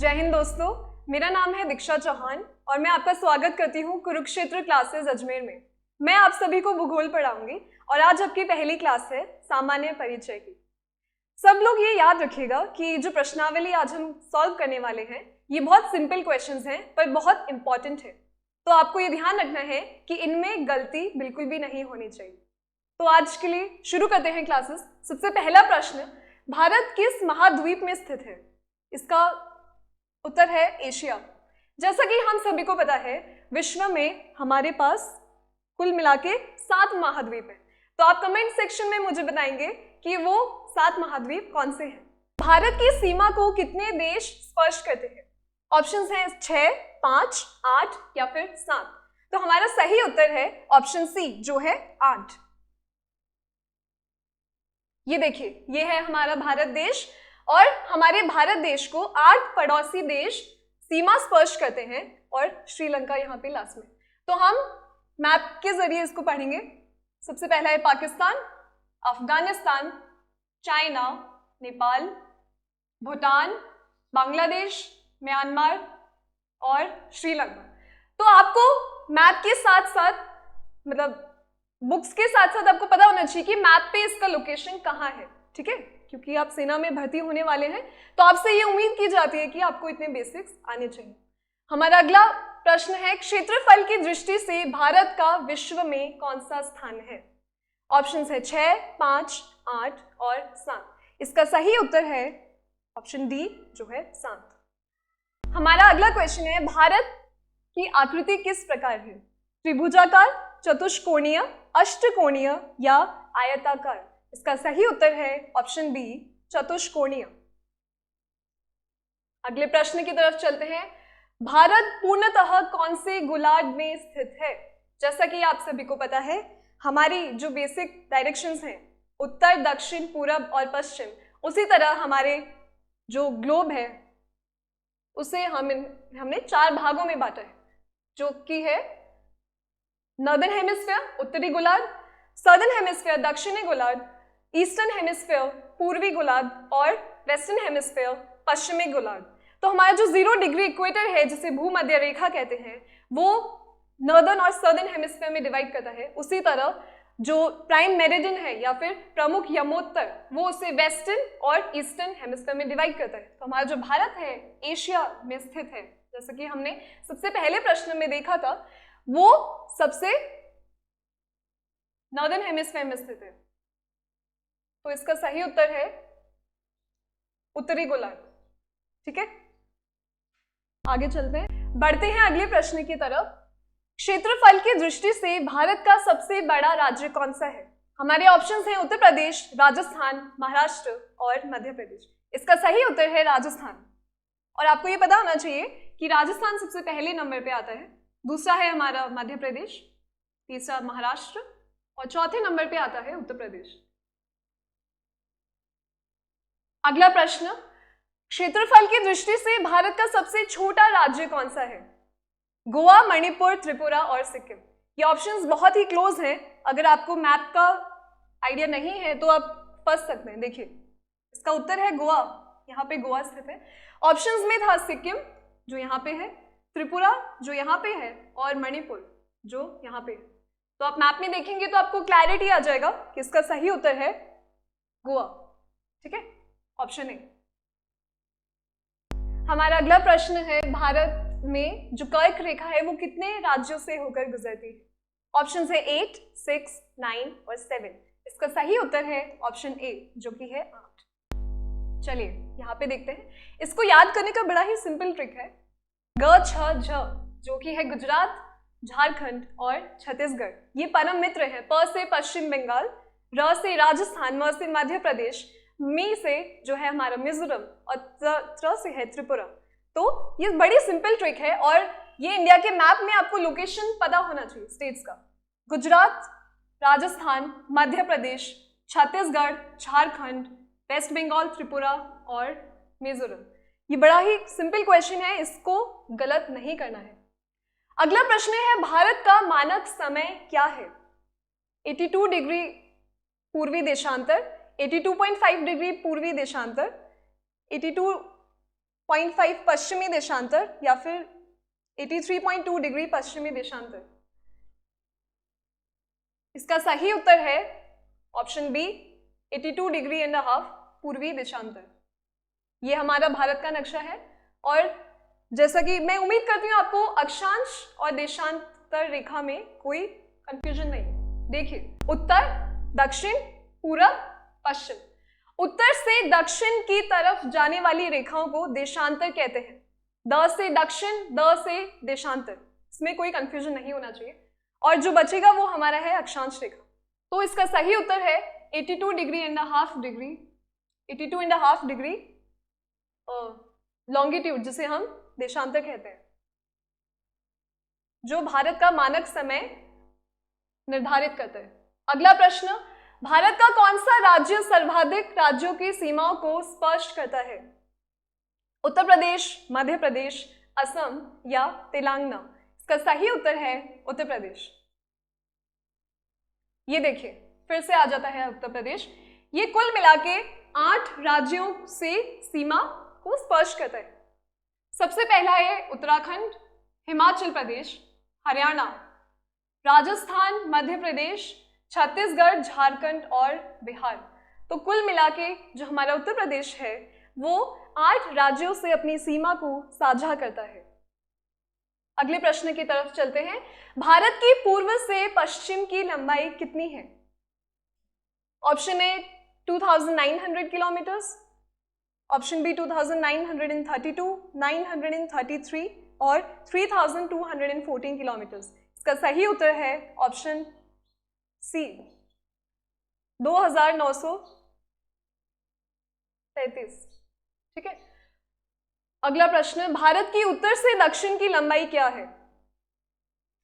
जय हिंद दोस्तों, मेरा नाम है दीक्षा चौहान और मैं आपका स्वागत करती हूँ कुरुक्षेत्र क्लासेस अजमेर में। मैं आप सभी को भूगोल पढ़ाऊंगी और आज आपकी पहली क्लास है सामान्य परिचय की। सब लोग ये याद रखिएगा कि जो प्रश्नावली आज हम सॉल्व करने वाले हैं ये बहुत सिंपल क्वेश्चंस हैं पर बहुत इंपॉर्टेंट है, तो आपको ये ध्यान रखना है कि इनमें गलती बिल्कुल भी नहीं होनी चाहिए। तो आज के लिए शुरू करते हैं क्लासेस। सबसे पहला प्रश्न, भारत किस महाद्वीप में स्थित है? इसका उत्तर है एशिया। जैसा कि हम सभी को पता है विश्व में हमारे पास कुल मिला के 7 महाद्वीप हैं, तो आप कमेंट सेक्शन में मुझे बताएंगे कि वो 7 महाद्वीप कौन से हैं। भारत की सीमा को कितने देश स्पर्श करते हैं? ऑप्शंस हैं 6, 5, 8 या फिर 7। तो हमारा सही उत्तर है ऑप्शन सी जो है 8। ये देखिए, ये है हमारा भारत देश और हमारे भारत देश को 8 पड़ोसी देश सीमा स्पर्श करते हैं और श्रीलंका यहाँ पे लास्ट में। तो हम मैप के जरिए इसको पढ़ेंगे। सबसे पहला है पाकिस्तान, अफगानिस्तान, चाइना, नेपाल, भूटान, बांग्लादेश, म्यांमार और श्रीलंका। तो आपको मैप के साथ साथ मतलब बुक्स के साथ साथ आपको पता होना चाहिए कि मैप पे इसका लोकेशन कहाँ है, ठीक है? क्योंकि आप सेना में भर्ती होने वाले हैं तो आपसे ये उम्मीद की जाती है कि आपको इतने बेसिक्स आने चाहिए। हमारा अगला प्रश्न है, क्षेत्रफल की दृष्टि से भारत का विश्व में कौन सा स्थान है? ऑप्शंस है 6, 5, 8 और 7। इसका सही उत्तर है ऑप्शन डी जो है 7। हमारा अगला क्वेश्चन है, भारत की आकृति किस प्रकार है? त्रिभुजाकार, चतुष्कोणीय, अष्टकोणीय या आयताकार? इसका सही उत्तर है ऑप्शन बी चतुष्कोणीय। अगले प्रश्न की तरफ चलते हैं, भारत पूर्णतः कौन से गोलार्ध में स्थित है? जैसा कि आप सभी को पता है हमारी जो बेसिक डायरेक्शंस हैं उत्तर, दक्षिण, पूरब और पश्चिम, उसी तरह हमारे जो ग्लोब है उसे हमने 4 भागों में बांटा है, जो कि है नॉर्दर्न हेमिस्फीयर उत्तरी गोलार्ध, सदर्न हेमिस्फीयर दक्षिणी गोलार्ध, ईस्टर्न हेमिस्फीयर पूर्वी गोलार्ध और वेस्टर्न हेमिस्फीयर पश्चिमी गोलार्ध। तो हमारा जो 0 डिग्री इक्वेटर है जिसे भूमध्य रेखा कहते हैं वो नॉर्दर्न और सदर्न हेमिस्फीयर में डिवाइड करता है। उसी तरह जो प्राइम मेरिडियन है या फिर प्रमुख यमोत्तर वो उसे वेस्टर्न और ईस्टर्न हेमिस्फीयर में डिवाइड करता है। तो हमारा जो भारत है एशिया में स्थित है, जैसा कि हमने सबसे पहले प्रश्न में देखा था, वो सबसे नॉर्दर्न हेमिस्फीयर में स्थित है। तो इसका सही उत्तर है उत्तरी गोलार्ध, ठीक है? आगे चलते हैं, बढ़ते हैं अगले प्रश्न की तरफ। क्षेत्रफल की दृष्टि से भारत का सबसे बड़ा राज्य कौन सा है? हमारे ऑप्शंस हैं उत्तर प्रदेश, राजस्थान, महाराष्ट्र और मध्य प्रदेश। इसका सही उत्तर है राजस्थान। और आपको ये पता होना चाहिए कि राजस्थान सबसे पहले नंबर पे आता है, दूसरा है हमारा मध्य प्रदेश, तीसरा महाराष्ट्र और चौथे नंबर पे आता है उत्तर प्रदेश। अगला प्रश्न, क्षेत्रफल की दृष्टि से भारत का सबसे छोटा राज्य कौन सा है? गोवा, मणिपुर, त्रिपुरा और सिक्किम। ये ऑप्शंस बहुत ही क्लोज हैं। अगर आपको मैप का आइडिया नहीं है तो आप फंस सकते हैं। देखिए, इसका उत्तर है गोवा, यहाँ पे गोवा स्थित है। ऑप्शंस में था सिक्किम जो यहाँ पे है, त्रिपुरा जो यहाँ पे है और मणिपुर जो यहाँ पे है। तो आप मैप में देखेंगे तो आपको क्लैरिटी आ जाएगा कि इसका सही उत्तर है गोवा, ठीक है? ऑप्शन ए। हमारा अगला प्रश्न है, भारत में जो कर्क रेखा है वो कितने राज्यों से होकर गुजरती है? ऑप्शन है 8, 6, 9 और 7। इसका सही उत्तर है ऑप्शन ए जो कि है 8। चलिए यहाँ पे देखते हैं। इसको याद करने का बड़ा ही सिंपल ट्रिक है। ग, छ, झ जो कि है गुजरात, झारखंड और छत्तीसगढ़, ये परम मित्र है। प से पश्चिम बंगाल, र से राजस्थान, म से मध्य प्रदेश, मी से जो है हमारा मिजोरम और त्र से है त्रिपुरा। तो ये बड़ी सिंपल ट्रिक है और ये इंडिया के मैप में आपको लोकेशन पता होना चाहिए स्टेट्स का। गुजरात, राजस्थान, मध्य प्रदेश, छत्तीसगढ़, झारखंड, वेस्ट बंगाल, त्रिपुरा और मिजोरम। ये बड़ा ही सिंपल क्वेश्चन है, इसको गलत नहीं करना है। अगला प्रश्न है, भारत का मानक समय क्या है? 82 डिग्री पूर्वी देशांतर, 82.5 डिग्री पूर्वी देशांतर, 82 0.5 पश्चिमी देशांतर या फिर 83.2 डिग्री पश्चिमी देशांतर? इसका सही उत्तर है option B 82 degree and half पूर्वी देशांतर। ये हमारा भारत का नक्शा है और जैसा कि मैं उम्मीद करती हूँ आपको अक्षांश और देशांतर रेखा में कोई कंफ्यूजन नहीं। देखिए उत्तर, दक्षिण, पूरब, पश्चिम। उत्तर से दक्षिण की तरफ जाने वाली रेखाओं को देशांतर कहते हैं। द से दक्षिण, द से देशांतर, इसमें कोई कंफ्यूजन नहीं होना चाहिए। और जो बचेगा वो हमारा है अक्षांश रेखा। तो इसका सही उत्तर है 82 degree and half degree, 82 and half degree longitude, जिसे हम देशांतर कहते हैं, जो भारत का मानक समय निर्धारित करता है। अगला प्रश्न, भारत का कौन सा राज्य सर्वाधिक राज्यों की सीमाओं को स्पर्श करता है? उत्तर प्रदेश, मध्य प्रदेश, असम या तेलंगाना? इसका सही उत्तर है उत्तर प्रदेश। ये देखिए फिर से आ जाता है उत्तर प्रदेश। ये कुल मिला के 8 राज्यों से सीमा को स्पर्श करता है। सबसे पहला है उत्तराखंड, हिमाचल प्रदेश, हरियाणा, राजस्थान, मध्य प्रदेश, छत्तीसगढ़, झारखंड और बिहार। तो कुल मिला के जो हमारा उत्तर प्रदेश है वो 8 राज्यों से अपनी सीमा को साझा करता है। अगले प्रश्न की तरफ चलते हैं। भारत की पूर्व से पश्चिम की लंबाई कितनी है? Option A 2900 kilometres, option B 2932, 933 और 3214 किलोमीटर्स। इसका सही उत्तर है ऑप्शन सी 2933। ठीक है। अगला प्रश्न, भारत की उत्तर से दक्षिण की लंबाई क्या है?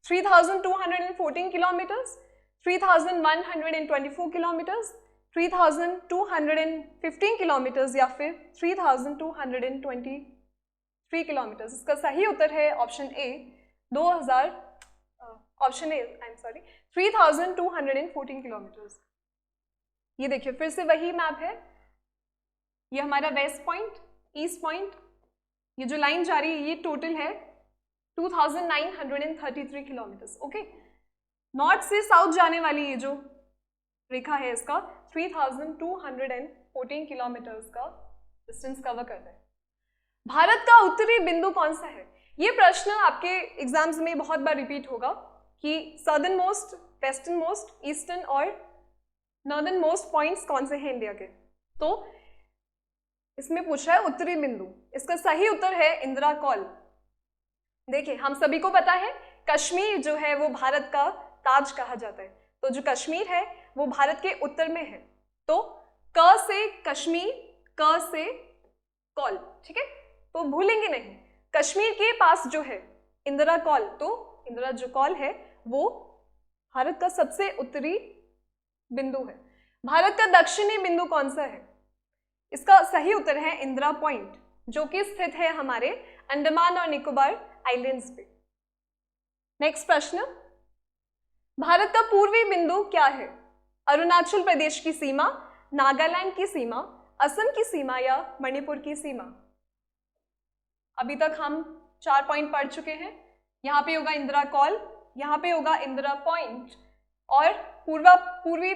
3214 किलोमीटर्स, 3124 किलोमीटर्स, 3215 किलोमीटर्स या फिर 3223 किलोमीटर्स। इसका सही उत्तर है ऑप्शन ए 3214 किलोमीटर्स। ये देखिए फिर से वही मैप है। ये हमारा वेस्ट पॉइंट, ईस्ट पॉइंट, ये जो लाइन जा रही है ये टोटल है 2933 किलोमीटर्स। ओके, नॉर्थ से साउथ जाने वाली ये जो रेखा है इसका 3214 किलोमीटर्स का डिस्टेंस कवर करता है। भारत का उत्तरी बिंदु कौन सा है? ये प्रश्न आपके एग्जाम्स में बहुत बार रिपीट होगा कि southern most, western most, eastern और नॉर्दर्न मोस्ट पॉइंट्स कौन से हैं इंडिया के। तो इसमें पूछ रहा है उत्तरी बिंदु। इसका सही उत्तर है इंदिरा कॉल। देखिए हम सभी को पता है कश्मीर जो है वो भारत का ताज कहा जाता है। तो जो कश्मीर है वो भारत के उत्तर में है। तो क से कश्मीर, क से कॉल। ठीक है, तो भूलेंगे नहीं। कश्मीर के पास जो है इंदिरा कॉल, तो इंदिरा जो कॉल है वो भारत का सबसे उत्तरी बिंदु है। भारत का दक्षिणी बिंदु कौन सा है? इसका सही उत्तर है इंदिरा पॉइंट, जो कि स्थित है हमारे अंडमान और निकोबार आइलैंड्स पे। नेक्स्ट प्रश्न, भारत का पूर्वी बिंदु क्या है? अरुणाचल प्रदेश की सीमा, नागालैंड की सीमा, असम की सीमा या मणिपुर की सीमा? अभी तक हम 4 पॉइंट पढ़ चुके हैं। यहाँ पे होगा इंदिरा कॉल, यहाँ पे होगा इंदिरा पॉइंट और पूर्वी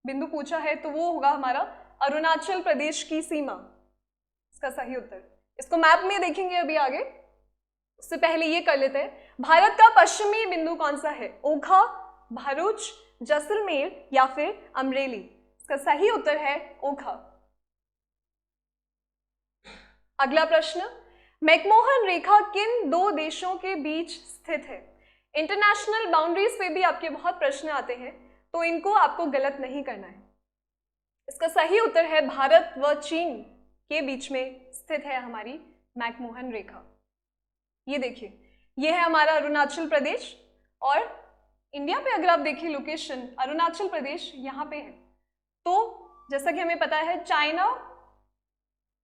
बिंदु पूछा है तो वो होगा हमारा अरुणाचल प्रदेश की सीमा। इसका सही उत्तर, इसको मैप में देखेंगे अभी आगे, उससे पहले ये कर लेते हैं। भारत का पश्चिमी बिंदु कौन सा है? ओखा, भरूच, जैसलमेर या फिर अमरेली? इसका सही उत्तर है ओखा। अगला प्रश्न, मैकमोहन रेखा किन 2 देशों के बीच स्थित है? इंटरनेशनल बाउंड्रीज पे भी आपके बहुत प्रश्न आते हैं, तो इनको आपको गलत नहीं करना है। इसका सही उत्तर है भारत व चीन के बीच में स्थित है हमारी मैकमोहन रेखा। ये देखिए, ये है हमारा अरुणाचल प्रदेश और इंडिया पे अगर आप देखिए लोकेशन, अरुणाचल प्रदेश यहाँ पे है। तो जैसा कि हमें पता है चाइना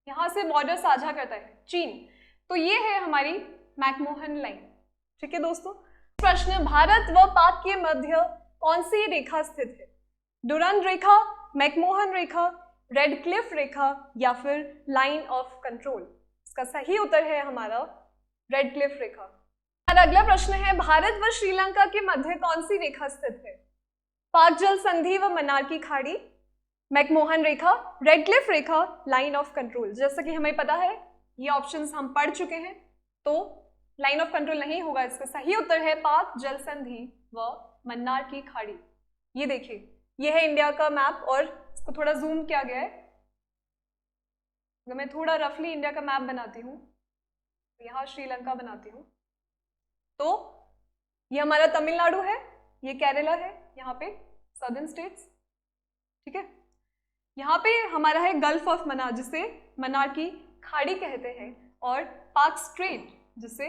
यहाँ से बॉर्डर साझा करता है चीन, तो ये है हमारी मैकमोहन लाइन। ठीक है दोस्तों। प्रश्न, भारत व पाक के मध्य कौन सी रेखा स्थित है? डुरंड रेखा, मैकमोहन रेखा, रेड क्लिफ रेखा या फिर लाइन ऑफ कंट्रोल? इसका सही उत्तर है हमारा रेड क्लिफ रेखा। हमारा अगला प्रश्न है, भारत व श्रीलंका के मध्य कौन सी रेखा स्थित है? पाक जल संधि व मन्नार की खाड़ी, McMahon Rekha, red Cliff Rekha, line of control. जैसा कि हमें पता है ये ऑप्शंस हम पढ़ चुके हैं, तो लाइन ऑफ कंट्रोल नहीं होगा, इसका सही उत्तर है पाक जल संधि व मन्नार की खाड़ी। ये देखिए, ये है इंडिया का मैप और इसको थोड़ा जूम किया गया है। अगर मैं थोड़ा रफली इंडिया का मैप बनाती हूँ, यहाँ श्रीलंका बनाती हूँ, तो ये हमारा तमिलनाडु है, ये केरला है, यहाँ पे सदर्न स्टेट्स, ठीक है। यहाँ पे हमारा है गल्फ ऑफ मन्नार, जिसे मन्नार की खाड़ी कहते हैं, और पाक स्ट्रेट, जिसे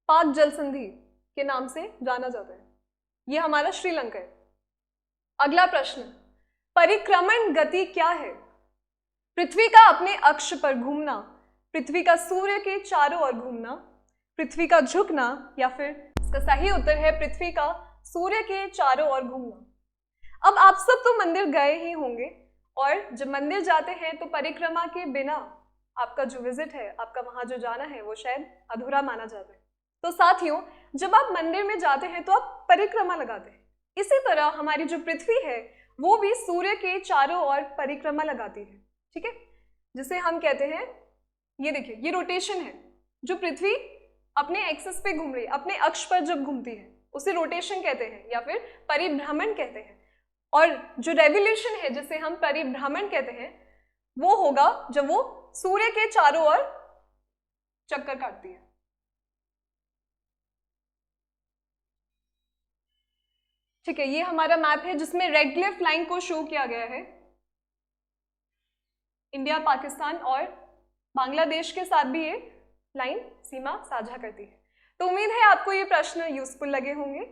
पाक जल संधि के नाम से जाना जाता है। ये हमारा श्रीलंका है। अगला प्रश्न, परिक्रमण गति क्या है? पृथ्वी का अपने अक्ष पर घूमना, पृथ्वी का सूर्य के चारों ओर घूमना, पृथ्वी का झुकना, या फिर इसका सही उत्तर है पृथ्वी का सूर्य के चारों ओर घूमना। अब आप सब तो मंदिर गए ही होंगे, और जब मंदिर जाते हैं तो परिक्रमा के बिना आपका जो विजिट है, आपका वहां जो जाना है, वो शायद अधूरा माना जाता है। तो साथियों, जब आप मंदिर में जाते हैं तो आप परिक्रमा लगाते हैं। इसी तरह हमारी जो पृथ्वी है वो भी सूर्य के चारों ओर परिक्रमा लगाती है, ठीक है, जिसे हम कहते हैं, ये देखिए, ये रोटेशन है। जो पृथ्वी अपने एक्सिस पे घूम रही है, अपने अक्ष पर जब घूमती है, उसे रोटेशन कहते हैं या फिर परिभ्रमण कहते हैं। और जो रेवोल्यूशन है, जिसे हम परिभ्रमण कहते हैं, वो होगा जब वो सूर्य के चारों ओर चक्कर काटती है। ठीक है, ये हमारा मैप है जिसमें रेड क्लिफ लाइन को शो किया गया है। इंडिया, पाकिस्तान और बांग्लादेश के साथ भी ये लाइन सीमा साझा करती है। तो उम्मीद है आपको ये प्रश्न यूजफुल लगे होंगे।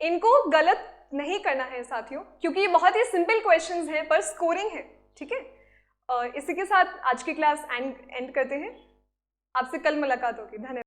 इनको गलत नहीं करना है साथियों, क्योंकि ये बहुत ही सिंपल क्वेश्चंस हैं, पर स्कोरिंग है, ठीक है। इसी के साथ आज की क्लास एंड करते हैं। आपसे कल मुलाकात होगी। धन्यवाद।